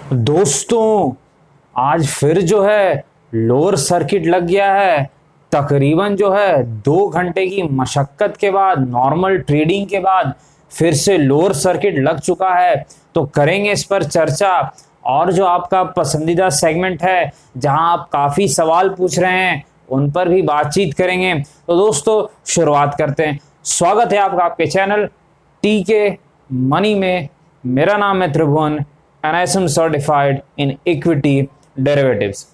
दोस्तों, आज फिर जो है लोअर सर्किट लग गया है। तकरीबन जो है 2 घंटे की मशक्कत के बाद, नॉर्मल ट्रेडिंग के बाद फिर से लोअर सर्किट लग चुका है। तो करेंगे इस पर चर्चा। और जो आपका पसंदीदा सेगमेंट है जहां आप काफ़ी सवाल पूछ रहे हैं उन पर भी बातचीत करेंगे। तो दोस्तों शुरुआत करते हैं। स्वागत है आपका आपके चैनल टीके मनी में। मेरा नाम है त्रिभुवन and I am certified in equity derivatives।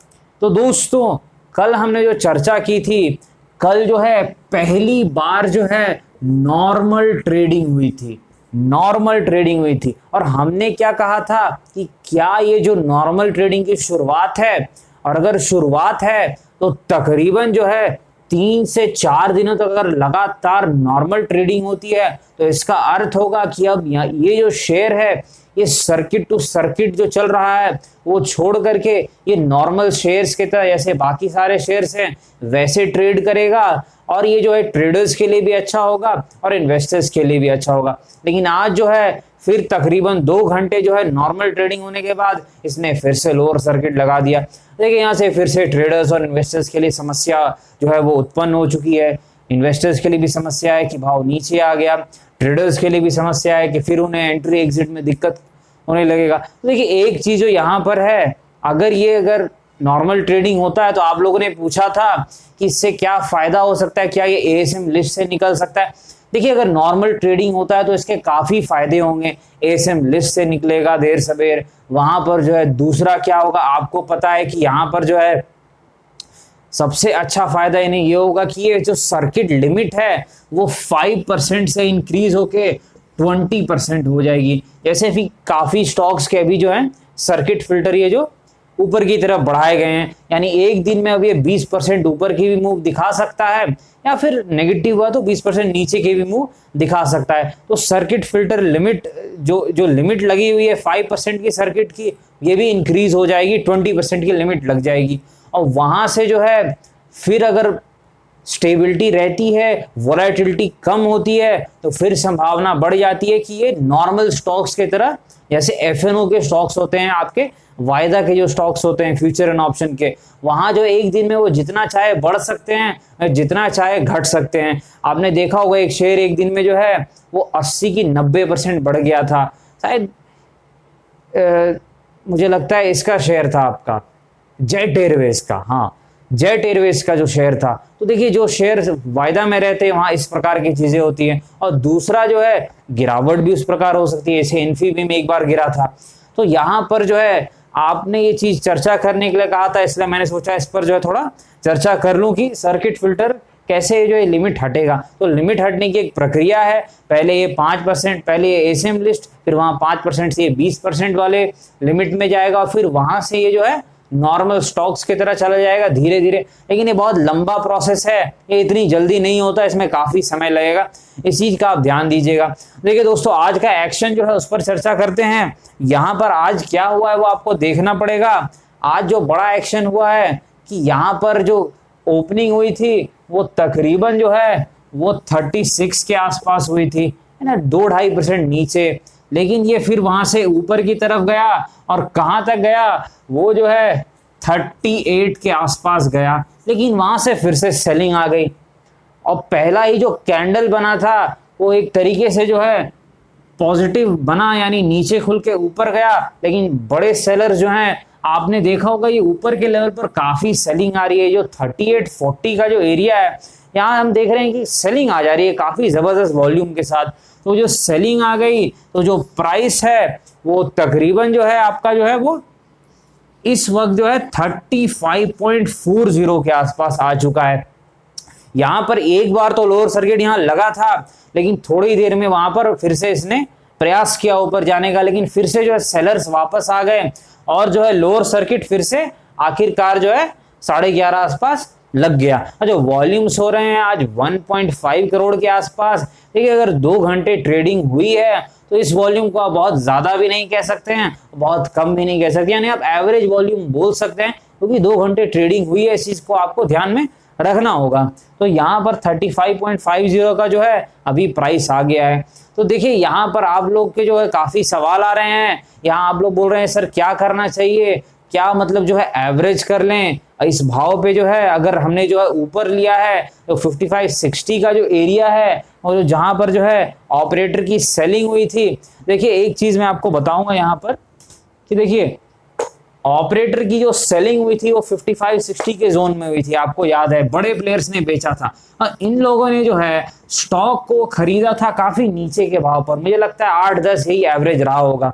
तो दोस्तों, कल हमने जो चर्चा की थी, कल जो है पहली बार जो है नॉर्मल ट्रेडिंग हुई थी और हमने क्या कहा था कि क्या ये जो नॉर्मल ट्रेडिंग की शुरुआत है, और अगर शुरुआत है तो तकरीबन जो है 3 से 4 दिनों तक अगर लगातार नॉर्मल ट्रेडिंग होती है तो इसका अर्थ होगा कि अब ये जो शेयर है, ये सर्किट टू सर्किट जो चल रहा है वो छोड़ करके ये नॉर्मल शेयर्स के तरह जैसे बाकी सारे शेयर्स हैं वैसे ट्रेड करेगा। और ये जो है ट्रेडर्स के लिए भी अच्छा होगा और इन्वेस्टर्स के लिए भी अच्छा होगा। लेकिन आज जो है फिर तकरीबन 2 घंटे जो है नॉर्मल ट्रेडिंग होने के बाद इसने फिर से लोअर सर्किट लगा दिया। देखिए, यहाँ से फिर से ट्रेडर्स और इन्वेस्टर्स के लिए समस्या जो है वो उत्पन्न हो चुकी है। इन्वेस्टर्स के लिए भी समस्या है कि भाव नीचे आ गया, ट्रेडर्स के लिए भी समस्या है कि फिर उन्हें एंट्री एग्जिट में दिक्कत होने लगेगा। तो देखिए, एक चीज जो यहाँ पर है, अगर नॉर्मल ट्रेडिंग होता है तो आप लोगों ने पूछा था कि इससे क्या फायदा हो सकता है, क्या ये एएसएम लिस्ट से निकल सकता है। देखिए, अगर नॉर्मल ट्रेडिंग होता है तो इसके काफी फायदे होंगे। एएसएम लिस्ट से निकलेगा देर सवेर। वहां पर जो है दूसरा क्या होगा, आपको पता है कि यहाँ पर जो है सबसे अच्छा फायदा इन्हें ये होगा कि ये जो सर्किट लिमिट है वो 5% से इंक्रीज होके 20% हो जाएगी। जैसे भी काफी स्टॉक्स के अभी जो है सर्किट फिल्टर ये जो ऊपर की तरफ बढ़ाए गए हैं, यानी एक दिन में अब ये 20% ऊपर की भी मूव दिखा सकता है, या फिर नेगेटिव हुआ तो 20% नीचे की भी मूव दिखा सकता है। तो सर्किट फिल्टर लिमिट जो लिमिट लगी हुई है 5% की सर्किट की, ये भी इंक्रीज हो जाएगी, 20% की लिमिट लग जाएगी। और वहां से जो है फिर अगर स्टेबिलिटी रहती है, वोलेटिलिटी कम होती है, तो फिर संभावना बढ़ जाती है कि ये नॉर्मल स्टॉक्स के तरह, जैसे एफएनओ के स्टॉक्स होते हैं, आपके वायदा के जो स्टॉक्स होते हैं फ्यूचर एंड ऑप्शन के, वहां जो एक दिन में वो जितना चाहे बढ़ सकते हैं, जितना चाहे घट सकते हैं। आपने देखा होगा एक शेयर एक दिन में जो है वो 80 की 90% बढ़ गया था। शायद मुझे लगता है इसका शेयर था आपका जेट एयरवेज का, हाँ, जेट एयरवेज का जो शेयर था। तो देखिए, जो शेयर वायदा में रहते हैं वहां इस प्रकार की चीजें होती हैं। और दूसरा जो है गिरावट भी उस प्रकार हो सकती है, जैसे इन्फी में एक बार गिरा था। तो यहाँ पर जो है आपने ये चीज चर्चा करने के लिए कहा था, इसलिए मैंने सोचा इस पर जो है थोड़ा चर्चा कर लूं कि सर्किट फिल्टर कैसे जो है लिमिट हटेगा। तो लिमिट हटने की एक प्रक्रिया है। पहले ये 5%, पहले ये एसएम लिस्ट, फिर वहां 5% से ये 20% वाले लिमिट में जाएगा, और फिर वहां से ये जो है नॉर्मल स्टॉक्स की तरह चला जाएगा धीरे धीरे। लेकिन ये बहुत लंबा प्रोसेस है, ये इतनी जल्दी नहीं होता, इसमें काफी समय लगेगा। इस चीज का आप ध्यान दीजिएगा। देखिए दोस्तों, आज का एक्शन जो है उस पर चर्चा करते हैं। यहाँ पर आज क्या हुआ है वो आपको देखना पड़ेगा। आज जो बड़ा एक्शन हुआ है कि यहाँ पर जो ओपनिंग हुई थी वो तकरीबन जो है वो 36 के आसपास हुई थी, है ना, 2-2.5% नीचे। लेकिन ये फिर वहां से ऊपर की तरफ गया, और कहां तक गया, वो जो है 38 के आसपास गया। लेकिन वहां से फिर से सेलिंग आ गई, और पहला ही जो कैंडल बना था वो एक तरीके से जो है पॉजिटिव बना, यानी नीचे खुल के ऊपर गया। लेकिन बड़े सेलर जो हैं, आपने देखा होगा ये ऊपर के लेवल पर काफी सेलिंग आ रही है। जो 38-40 का जो एरिया है, यहाँ हम देख रहे हैं कि सेलिंग आ जा रही है काफी जबरदस्त वॉल्यूम के साथ। तो जो सेलिंग आ गई तो जो प्राइस है वो तकरीबन जो है आपका जो है वो इस वक्त जो है 35.40 के आसपास आ चुका है। यहां पर एक बार तो लोअर सर्किट यहां लगा था, लेकिन थोड़ी देर में वहां पर फिर से इसने प्रयास किया ऊपर जाने का, लेकिन फिर से जो है सेलर्स वापस आ गए, और जो है लोअर सर्किट फिर से आखिरकार जो है 11:30 आसपास लग गया। जो वॉल्यूम्स हो रहे हैं आज 1.5 करोड़ के आसपास। देखिए, अगर 2 घंटे ट्रेडिंग हुई है तो इस वॉल्यूम को आप बहुत ज्यादा भी नहीं कह सकते हैं, बहुत कम भी नहीं कह सकते, यानी आप एवरेज वॉल्यूम बोल सकते हैं, क्योंकि 2 घंटे ट्रेडिंग हुई है। इस चीज को आपको ध्यान में रखना होगा। तो यहाँ पर 35.50 का जो है अभी प्राइस आ गया है। तो देखिए यहाँ पर आप लोग के जो है काफी सवाल आ रहे हैं। यहाँ आप लोग बोल रहे हैं सर क्या करना चाहिए, क्या मतलब जो है एवरेज कर लें इस भाव पे जो है, अगर हमने जो है ऊपर लिया है तो 55-60 का जो एरिया है और जो जहां पर जो है ऑपरेटर की सेलिंग हुई थी। देखिए एक चीज मैं आपको बताऊंगा यहाँ पर कि देखिए ऑपरेटर की जो सेलिंग हुई थी वो 55-60 के जोन में हुई थी, आपको याद है बड़े प्लेयर्स ने बेचा था और इन लोगों ने जो है स्टॉक को खरीदा था काफी नीचे के भाव पर। मुझे लगता है 8-10 यही एवरेज रहा होगा।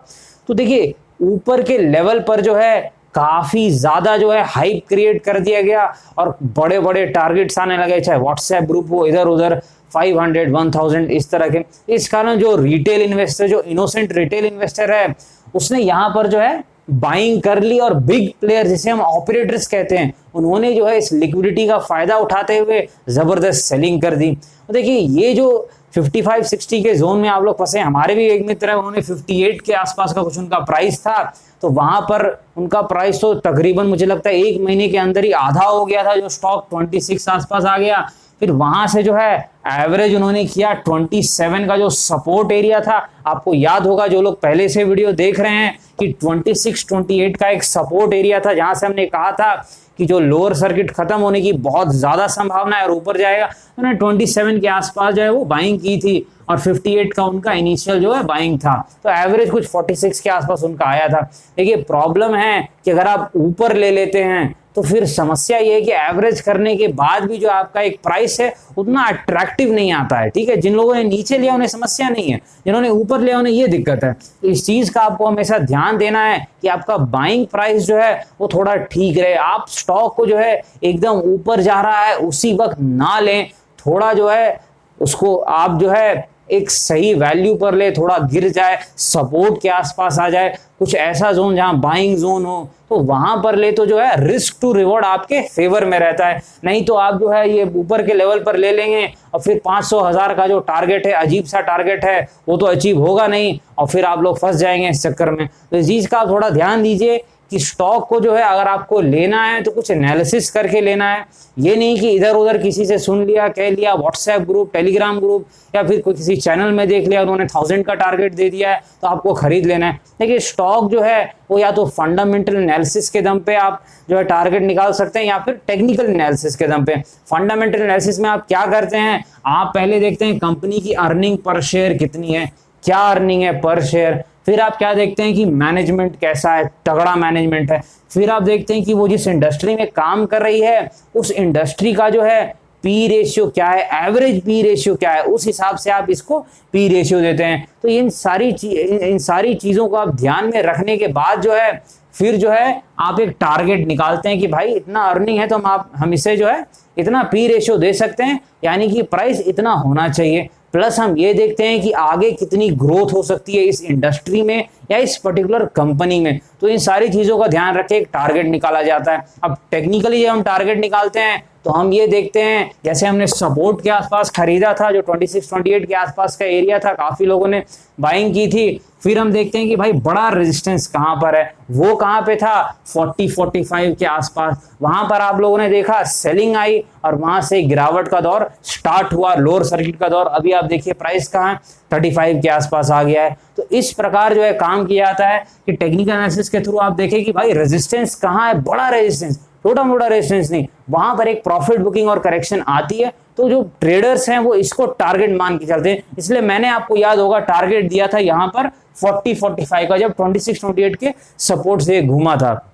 तो देखिए ऊपर के लेवल पर जो है काफी ज्यादा जो है हाइप क्रिएट कर दिया गया और बड़े बड़े टारगेट्स आने लगे, चाहे व्हाट्सएप ग्रुप हो इधर उधर 500 1000 इस तरह के। इस कारण जो रिटेल इन्वेस्टर, जो इनोसेंट रिटेल इन्वेस्टर है, उसने यहाँ पर जो है बाइंग कर ली और बिग प्लेयर जिसे हम ऑपरेटर्स कहते हैं उन्होंने जो है इस लिक्विडिटी का फायदा उठाते हुए जबरदस्त सेलिंग कर दी। तो देखिए ये जो 55-60 के जोन में आप लोग फंसे, हमारे भी एक मित्र है उन्होंने 58 के आसपास का कुछ उनका प्राइस था, तो वहां पर उनका प्राइस तो तकरीबन मुझे लगता है 1 महीने के अंदर ही आधा हो गया था, जो स्टॉक 26 आसपास आ गया। फिर वहां से जो है एवरेज उन्होंने किया 27 का जो सपोर्ट एरिया था, आपको याद होगा जो लोग पहले से वीडियो देख रहे हैं कि 26-28 का एक सपोर्ट एरिया था जहां से हमने कहा था कि जो लोअर सर्किट खत्म होने की बहुत ज्यादा संभावना है और ऊपर जाएगा। उन्होंने 27 के आसपास जो है वो बाइंग की थी और 58 का उनका इनिशियल जो है बाइंग था, तो एवरेज कुछ 46 के आसपास उनका आया था। देखिए प्रॉब्लम है कि अगर आप ऊपर ले लेते हैं तो फिर समस्या ये है कि एवरेज करने के बाद भी जो आपका एक प्राइस है उतना अट्रैक्टिव नहीं आता है। ठीक है, जिन लोगों ने नीचे लिया उन्हें समस्या नहीं है, जिन्होंने ऊपर लिया उन्हें ये दिक्कत है। तो इस चीज का आपको हमेशा ध्यान देना है कि आपका बाइंग प्राइस जो है वो थोड़ा ठीक रहे। आप स्टॉक को जो है एकदम ऊपर जा रहा है उसी वक्त ना लें, थोड़ा जो है उसको आप जो है एक सही वैल्यू पर ले, थोड़ा गिर जाए, सपोर्ट के आसपास आ जाए, कुछ ऐसा जोन जहां बाइंग जोन हो तो वहां पर ले, तो जो है रिस्क टू रिवॉर्ड आपके फेवर में रहता है। नहीं तो आप जो है ये ऊपर के लेवल पर ले लेंगे और फिर 500,000 का जो टारगेट है, अजीब सा टारगेट है, वो तो अचीव होगा नहीं और फिर आप लोग फंस जाएंगे इस चक्कर में। तो इस चीज का आप थोड़ा ध्यान दीजिए कि स्टॉक को जो है अगर आपको लेना है तो कुछ एनालिसिस करके लेना है। ये नहीं कि इधर उधर किसी से सुन लिया, कह लिया, व्हाट्सएप ग्रुप, टेलीग्राम ग्रुप या फिर कोई किसी चैनल में देख लिया, उन्होंने 1000 का टारगेट दे दिया है तो आपको खरीद लेना है। देखिए स्टॉक जो है वो या तो फंडामेंटल एनालिसिस के दम पे आप जो है टारगेट निकाल सकते हैं या फिर टेक्निकल एनालिसिस के दम पे। फंडामेंटल एनालिसिस में आप क्या करते हैं, आप पहले देखते हैं कंपनी की अर्निंग पर शेयर कितनी है, क्या अर्निंग है पर शेयर। फिर आप क्या देखते हैं कि मैनेजमेंट कैसा है, तगड़ा मैनेजमेंट है। फिर आप देखते हैं कि वो जिस इंडस्ट्री में काम कर रही है उस इंडस्ट्री का जो है पी रेशियो क्या है, एवरेज पी रेशियो क्या है, उस हिसाब से आप इसको पी रेशियो देते हैं। तो इन सारी चीजों को आप ध्यान में रखने के बाद जो है फिर जो है आप एक टारगेट निकालते हैं कि भाई इतना अर्निंग है तो हम इसे जो है इतना पी रेशियो दे सकते हैं, यानी कि प्राइस इतना होना चाहिए। प्लस हम ये देखते हैं कि आगे कितनी ग्रोथ हो सकती है इस इंडस्ट्री में या इस पर्टिकुलर कंपनी में। तो इन सारी चीजों का ध्यान रख के एक टारगेट निकाला जाता है। अब टेक्निकली जब हम टारगेट निकालते हैं तो हम ये देखते हैं, जैसे हमने सपोर्ट के आसपास खरीदा था जो 26-28 के आसपास का एरिया था, काफी लोगों ने बाइंग की थी। फिर हम देखते हैं कि भाई बड़ा रेजिस्टेंस कहां पर है, वो कहां पे था 40-45 के आसपास। वहां पर आप लोगों ने देखा सेलिंग आई और वहां से गिरावट का दौर स्टार्ट हुआ, लोअर सर्किट का दौर। अभी आप देखिए प्राइस कहां है, 35 के आसपास आ गया है। तो इस प्रकार जो है काम किया जाता है कि टेक्निकल एनालिसिस के थ्रू आप देखें कि भाई रेजिस्टेंस कहां है, बड़ा रेजिस्टेंस, छोटा मोटा रेजिस्टेंस नहीं, वहां पर एक प्रॉफिट बुकिंग और करेक्शन आती है। तो जो ट्रेडर्स हैं वो इसको टारगेट मान के चलते हैं। इसलिए मैंने आपको याद होगा टारगेट दिया था यहाँ पर 40-45 का, जब 26-28 के सपोर्ट से घूमा था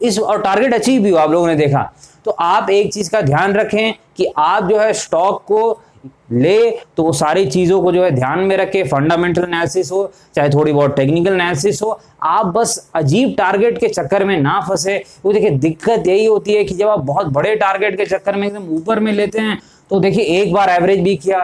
इस, और टारगेट अचीव भी हुआ, आप लोगों ने देखा। तो आप एक चीज का ध्यान रखें कि आप जो है स्टॉक को ले तो वो सारी चीजों को जो है ध्यान में रखे, फंडामेंटल एनालिसिस हो चाहे थोड़ी बहुत टेक्निकल एनालिसिस हो, आप बस अजीब टारगेट के चक्कर में ना फंसे। वो देखिए दिक्कत यही होती है कि जब आप बहुत बड़े टारगेट के चक्कर में एकदम ऊपर में लेते हैं तो देखिए एक बार एवरेज भी किया,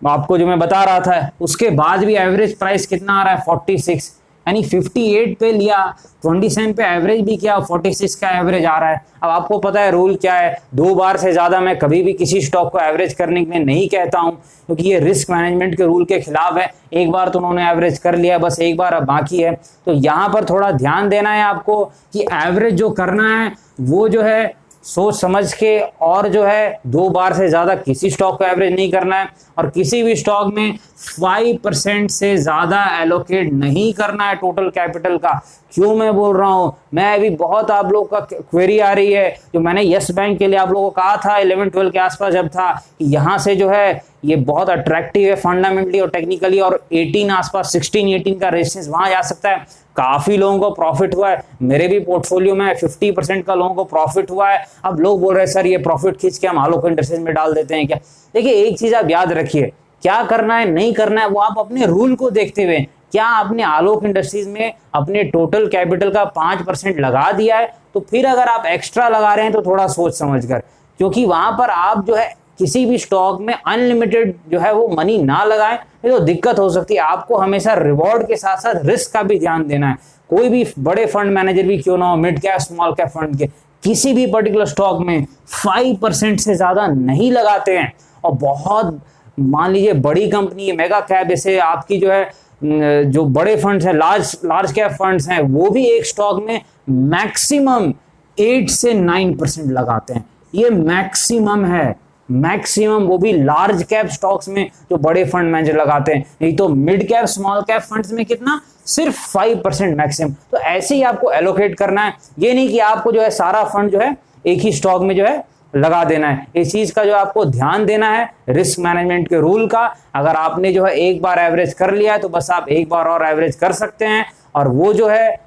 आपको जो मैं बता रहा था, उसके बाद भी एवरेज प्राइस कितना आ रहा है 46, यानी 58 पे लिया, 27 पे एवरेज भी किया, 46 का एवरेज आ रहा है। अब आपको पता है रूल क्या है, 2 बार से ज्यादा मैं कभी भी किसी स्टॉक को एवरेज करने के लिए नहीं कहता हूं, क्योंकि ये रिस्क मैनेजमेंट के रूल के खिलाफ है। एक बार तो उन्होंने एवरेज कर लिया, बस एक बार अब बाकी है। तो यहाँ पर थोड़ा ध्यान देना है आपको कि एवरेज जो करना है वो जो है सोच समझ के और जो है 2 बार से ज्यादा किसी स्टॉक को एवरेज नहीं करना है, और किसी भी स्टॉक में 5% से ज्यादा एलोकेट नहीं करना है टोटल कैपिटल का। क्यों मैं बोल रहा हूं, मैं अभी बहुत आप लोग का क्वेरी आ रही है, जो मैंने यस बैंक के लिए आप लोगों को कहा था 11-12 के आसपास जब था कि यहां से जो है ये बहुत अट्रैक्टिव है फंडामेंटली और टेक्निकली, और 18 आसपास 16-18 का रेजिस्टेंस वहां जा सकता है। काफी लोगों को प्रॉफिट हुआ है, मेरे भी पोर्टफोलियो में 50% का लोगों को प्रॉफिट हुआ है। अब लोग बोल रहे हैं सर ये प्रॉफिट खींच के हम आलोक इंडस्ट्रीज में डाल देते हैं क्या? देखिए एक चीज आप याद रखिए, क्या करना है नहीं करना है वो आप अपने रूल को देखते हुए, क्या आपने आलोक इंडस्ट्रीज में अपने टोटल कैपिटल का 5% लगा दिया है, तो फिर अगर आप एक्स्ट्रा लगा रहे हैं तो थोड़ा सोच समझ कर, क्योंकि वहां पर आप जो है किसी भी स्टॉक में अनलिमिटेड जो है वो मनी ना लगाएं, ये तो दिक्कत हो सकती है। आपको हमेशा रिवॉर्ड के साथ साथ रिस्क का भी ध्यान देना है। कोई भी बड़े फंड मैनेजर भी क्यों ना हो, mid cap small cap fund के किसी भी पर्टिकुलर स्टॉक में 5% से ज्यादा नहीं लगाते हैं। और बहुत मान लीजिए बड़ी कंपनी है, मेगा कैप, जैसे आपकी जो है जो बड़े फंड्स हैं, लार्ज कैप फंड्स हैं, वो भी एक स्टॉक में मैक्सिमम 8 से 9% लगाते हैं। ये मैक्सिमम है, मैक्सिमम, वो भी लार्ज कैप स्टॉक्स में जो बड़े फंड मैनेजर लगाते हैं। नहीं तो mid cap small cap funds में कितना, सिर्फ 5% मैक्सिमम। तो ऐसे ही आपको एलोकेट करना है, ये नहीं कि आपको जो है सारा फंड जो है एक ही स्टॉक में जो है लगा देना है। इस चीज का जो आपको ध्यान देना है रिस्क मैनेजमेंट के रूल का। अगर आपने जो है एक बार एवरेज कर लिया है तो बस आप एक बार और एवरेज कर सकते हैं, और वो जो है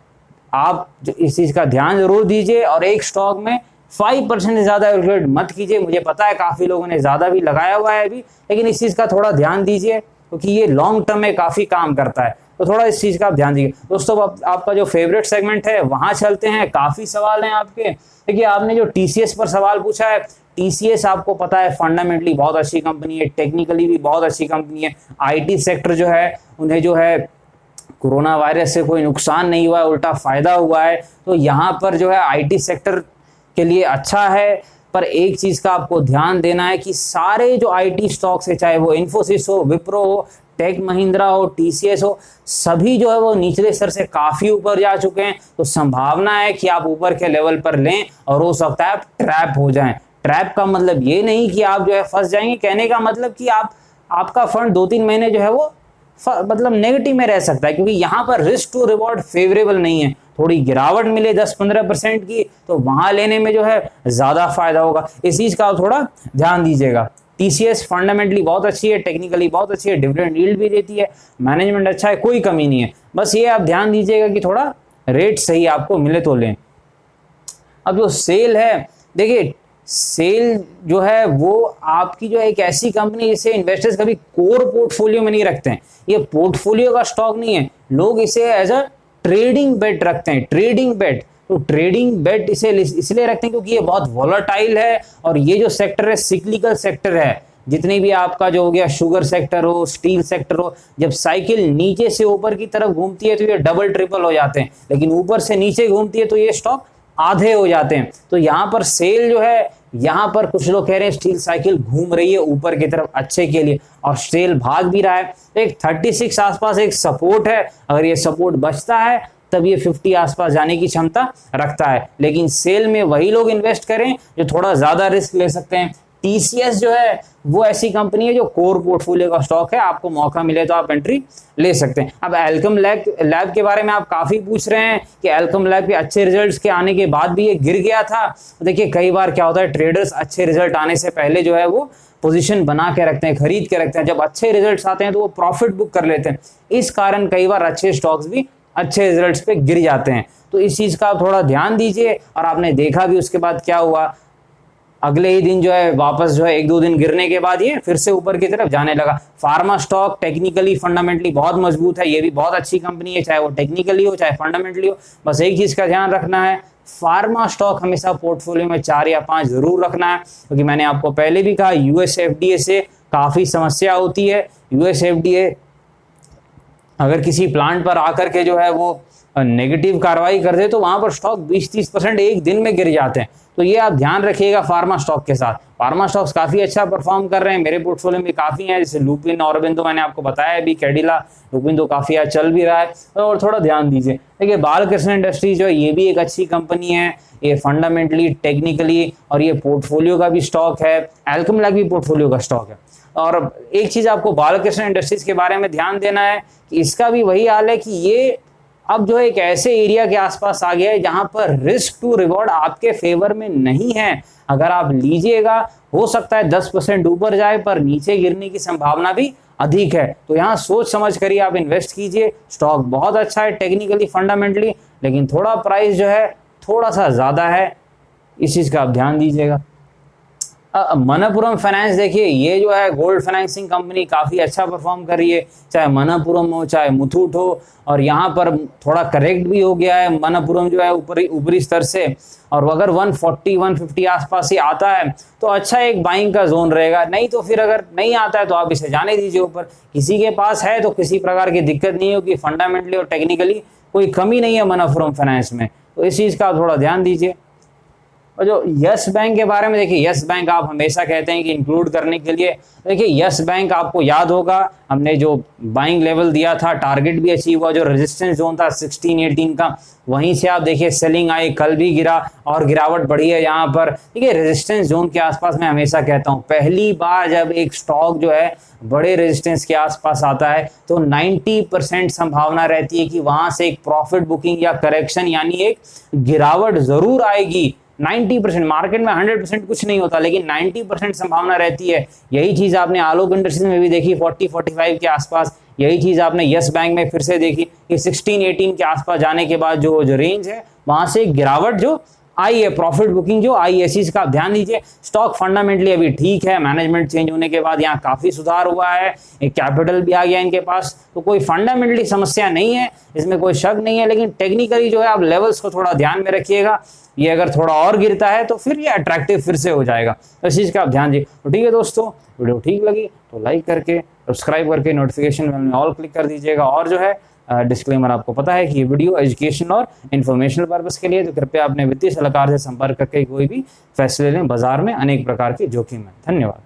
आप इस चीज का ध्यान जरूर दीजिए। और एक स्टॉक में 5% से ज्यादा एलोकेट मत कीजिए। मुझे पता है काफी लोगों ने ज्यादा भी लगाया हुआ है अभी, लेकिन इस चीज का थोड़ा ध्यान दीजिए क्योंकि ये लॉन्ग टर्म में काफी काम करता है। तो थोड़ा इस चीज का आप ध्यान दीजिए। दोस्तों आपका जो फेवरेट सेगमेंट है वहां चलते हैं। काफी सवाल हैं आपके। देखिए आपने जो टीसीएस पर सवाल पूछा है, टीसीएस आपको पता है फंडामेंटली बहुत अच्छी कंपनी है, टेक्निकली भी बहुत अच्छी कंपनी है। आईटी सेक्टर जो है उन्हें जो है कोरोना वायरस से कोई नुकसान नहीं हुआ है, उल्टा फायदा हुआ है। तो यहाँ पर जो है आईटी सेक्टर के लिए अच्छा है। पर एक चीज का आपको ध्यान देना है कि सारे जो आईटी स्टॉक्स है, चाहे वो इन्फोसिस हो, विप्रो हो, टेक महिंद्रा हो, टीसीएस हो, सभी जो है वो निचले स्तर से काफी ऊपर जा चुके हैं। तो संभावना है कि आप ऊपर के लेवल पर लें और हो सकता है आप ट्रैप हो जाएं। ट्रैप का मतलब ये नहीं कि आप जो है फंस जाएंगे, कहने का मतलब कि आपका फंड 2-3 महीने जो है वो मतलब नेगेटिव में रह सकता है, क्योंकि यहाँ पर रिस्क टू रिवॉर्ड फेवरेबल नहीं है। थोड़ी गिरावट मिले 10-15% की तो वहां लेने में जो है ज्यादा फायदा होगा। इस चीज का थोड़ा ध्यान दीजिएगा। टीसीएस फंडामेंटली बहुत अच्छी है, टेक्निकली बहुत अच्छी है, डिविडेंड यील्ड भी देती है, मैनेजमेंट अच्छा है, कोई कमी नहीं है। बस ये आप ध्यान दीजिएगा कि थोड़ा रेट सही आपको मिले तो लें। अब जो सेल है, देखिए सेल जो है वो आपकी जो है एक ऐसी कंपनी जिसे इन्वेस्टर्स कभी कोर पोर्टफोलियो में नहीं रखते हैं। ये पोर्टफोलियो का स्टॉक नहीं है, लोग इसे एज अ ट्रेडिंग बेट रखते हैं। ट्रेडिंग बेट, तो ट्रेडिंग बेट इसे इसलिए रखते हैं क्योंकि ये बहुत वॉलेटाइल है और ये जो सेक्टर है सिक्लिकल सेक्टर है। जितने भी आपका जो हो गया शुगर सेक्टर हो, स्टील सेक्टर हो, जब साइकिल नीचे से ऊपर की तरफ घूमती है तो ये डबल ट्रिपल हो जाते हैं, लेकिन ऊपर से नीचे घूमती है तो ये स्टॉक आधे हो जाते हैं। तो यहाँ पर सेल जो है, यहाँ पर कुछ लोग कह रहे हैं स्टील साइकिल घूम रही है ऊपर की तरफ अच्छे के लिए और सेल भाग भी रहा है। तो एक 36 आसपास एक सपोर्ट है, अगर ये सपोर्ट बचता है तब ये 50 आसपास जाने की क्षमता रखता है। लेकिन सेल में वही लोग इन्वेस्ट करें जो थोड़ा ज्यादा रिस्क ले सकते हैं। टीसीएस जो है वो ऐसी कंपनी है जो कोर पोर्टफोलियो का स्टॉक है, आपको मौका मिले तो आप एंट्री ले सकते हैं। अब एल्केम लैब के बारे में आप काफी पूछ रहे हैं कि एल्केम लैब के अच्छे रिजल्ट्स के आने के बाद भी ये गिर गया था। देखिए कई बार क्या होता है, ट्रेडर्स अच्छे रिजल्ट आने से पहले जो है वो पोजीशन बना के रखते हैं, खरीद के रखते हैं। जब अच्छे रिजल्ट्स आते हैं तो वो प्रॉफिट बुक कर लेते हैं। इस कारण कई बार अच्छे स्टॉक्स भी अच्छे रिजल्ट्स पे गिर जाते हैं। तो इस चीज का आप थोड़ा ध्यान दीजिए। और आपने देखा भी उसके बाद क्या हुआ, अगले ही दिन जो है वापस जो है 1-2 दिन गिरने के बाद ये फिर से ऊपर की तरफ जाने लगा। फार्मा स्टॉक टेक्निकली फंडामेंटली बहुत मजबूत है, ये भी बहुत अच्छी कंपनी है, चाहे वो टेक्निकली हो चाहे फंडामेंटली हो। बस एक चीज का ध्यान रखना है, फार्मा स्टॉक हमेशा पोर्टफोलियो में 4 या 5 जरूर रखना है, क्योंकि मैंने आपको पहले भी कहा यूएस एफडीए से काफी समस्या होती है। यूएस एफडीए अगर किसी प्लांट पर आकर के जो है वो नेगेटिव कार्रवाई करते तो वहां पर स्टॉक 20-30% एक दिन में गिर जाते हैं। तो ये आप ध्यान रखिएगा फार्मा स्टॉक के साथ। फार्मा स्टॉक्स काफी अच्छा परफॉर्म कर रहे हैं, मेरे पोर्टफोलियो में काफी हैं, जैसे लुपिन, ऑरोबिंदो मैंने आपको बताया अभी, कैडिला, लुपिन तो काफी अच्छा चल भी रहा है। और थोड़ा ध्यान दीजिए। देखिए बालकृष्ण इंडस्ट्रीज जो है ये भी एक अच्छी कंपनी है, ये फंडामेंटली, टेक्निकली, और ये पोर्टफोलियो का भी स्टॉक है, एल्केम लाइफ भी पोर्टफोलियो का स्टॉक है। और एक चीज आपको बालकृष्ण इंडस्ट्रीज के बारे में ध्यान देना है कि इसका भी वही हाल है कि ये अब जो है एक ऐसे एरिया के आसपास आ गया है जहां पर रिस्क टू रिवॉर्ड आपके फेवर में नहीं है। अगर आप लीजिएगा हो सकता है 10% ऊपर जाए, पर नीचे गिरने की संभावना भी अधिक है। तो यहाँ सोच समझ कर ही आप इन्वेस्ट कीजिए। स्टॉक बहुत अच्छा है टेक्निकली, फंडामेंटली, लेकिन थोड़ा प्राइस जो है थोड़ा सा ज्यादा है, इस चीज का आप ध्यान दीजिएगा। मनप्पुरम फाइनेंस देखिए, ये जो है गोल्ड फाइनेंसिंग कंपनी काफी अच्छा परफॉर्म कर रही है, चाहे मनप्पुरम हो चाहे मुथूट हो। और यहाँ पर थोड़ा करेक्ट भी हो गया है मनप्पुरम जो है ऊपरी स्तर से, और अगर 140-150 आसपास ही आता है तो अच्छा एक बाइंग का जोन रहेगा। नहीं तो फिर अगर नहीं आता है तो आप इसे जाने दीजिए ऊपर। किसी के पास है तो किसी प्रकार की दिक्कत नहीं होगी, फंडामेंटली और टेक्निकली कोई कमी नहीं है मनप्पुरम फाइनेंस में, तो इस चीज का थोड़ा ध्यान दीजिए। और जो यस बैंक के बारे में देखिए, यस बैंक आप हमेशा कहते हैं कि इंक्लूड करने के लिए, देखिए यस बैंक आपको याद होगा हमने जो बाइंग लेवल दिया था, टारगेट भी अचीव हुआ, जो रेजिस्टेंस जोन था 16-18 का, वहीं से आप देखिए सेलिंग आई, कल भी गिरा और गिरावट बढ़ी है यहाँ पर। देखिए रेजिस्टेंस जोन के आसपास मैं हमेशा कहता हूँ, पहली बार जब एक स्टॉक जो है बड़े रेजिस्टेंस के आसपास आता है तो 90% संभावना रहती है कि वहां से एक प्रॉफिट बुकिंग या करेक्शन यानी एक गिरावट जरूर आएगी। 90%, मार्केट में 100% कुछ नहीं होता, लेकिन 90% संभावना रहती है। यही चीज आपने आलोक इंडस्ट्रीज में भी देखी 40-45 के आसपास, यही चीज आपने यस बैंक में फिर से देखी कि 16-18 के आसपास जाने के बाद जो रेंज है वहां से गिरावट जो आई है, प्रॉफिट बुकिंग जो आई है, इस चीज का आप ध्यान दीजिए। स्टॉक फंडामेंटली अभी ठीक है, मैनेजमेंट चेंज होने के बाद यहाँ काफी सुधार हुआ है, एक कैपिटल भी आ गया इनके पास, तो कोई फंडामेंटली समस्या नहीं है, इसमें कोई शक नहीं है। लेकिन टेक्निकली जो है आप लेवल्स को थोड़ा ध्यान में रखिएगा, ये अगर थोड़ा और गिरता है तो फिर ये अट्रैक्टिव फिर से हो जाएगा, तो इस चीज का आप ध्यान दीजिए। तो ठीक है दोस्तों, वीडियो ठीक लगी तो लाइक करके, सब्सक्राइब करके, नोटिफिकेशन बेल में ऑल क्लिक कर दीजिएगा। और जो है डिस्क्लेमर, आपको पता है कि ये वीडियो एजुकेशन और इन्फॉर्मेशनल पर्पस के लिए, तो कृपया अपने वित्तीय सलाहकार से संपर्क करके कोई भी फैसले लें। बाजार में अनेक प्रकार के जोखिम है। धन्यवाद।